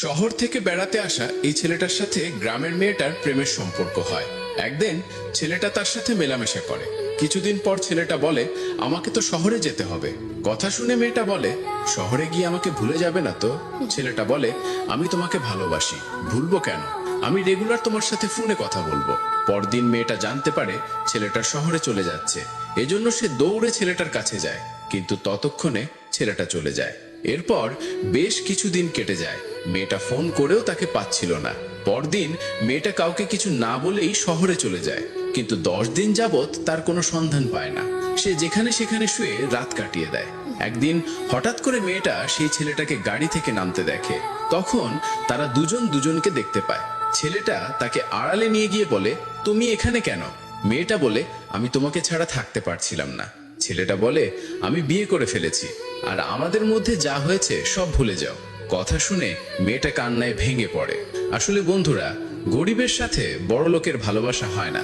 শহর থেকে বেড়াতে আসা এই ছেলেটার সাথে গ্রামের মেয়েটার প্রেমের সম্পর্ক হয়। একদিন ছেলেটা তার সাথে মেলামেশা করে। কিছুদিন পর ছেলেটা বলে, আমাকে তো শহরে যেতে হবে। কথা শুনে মেয়েটা বলে, শহরে গিয়ে আমাকে ভুলে যাবে না তো? ছেলেটা বলে, আমি তোমাকে ভালোবাসি, ভুলবো কেন? আমি রেগুলার তোমার সাথে ফোনে কথা বলবো। পরদিন মেয়েটা জানতে পারে ছেলেটা শহরে চলে যাচ্ছে। এজন্য সে দৌড়ে ছেলেটার কাছে যায়, কিন্তু ততক্ষণে ছেলেটা চলে যায়। এরপর বেশ কিছুদিন কেটে যায়। মেয়েটা ফোন করেও তাকে পাচ্ছিল না। পরদিন মেয়েটা কাউকে কিছু না বলেই শহরে চলে যায়, কিন্তু 10 দিন যাবত তার কোনো সন্ধান পায় না। সে যেখানে সেখানে শুয়ে রাত কাটিয়ে দেয়। একদিন হঠাৎ করে মেয়েটা সেই ছেলেটাকে গাড়ি থেকে নামতে দেখে। তখন তারা দুজন দুজনকে দেখতে পায়। ছেলেটা তাকে আড়ালে নিয়ে গিয়ে বলে, তুমি এখানে কেন? মেয়েটা বলে, আমি তোমাকে ছাড়া থাকতে পারছিলাম না। ছেলেটা বলে, আমি বিয়ে করে ফেলেছি, আর আমাদের মধ্যে যা হয়েছে সব ভুলে যাও। কথা শুনে মেয়েটা কান্নায় ভেঙে পড়ে। আসলে বন্ধুরা, গরিবের সাথে বড় লোকের ভালোবাসা হয় না।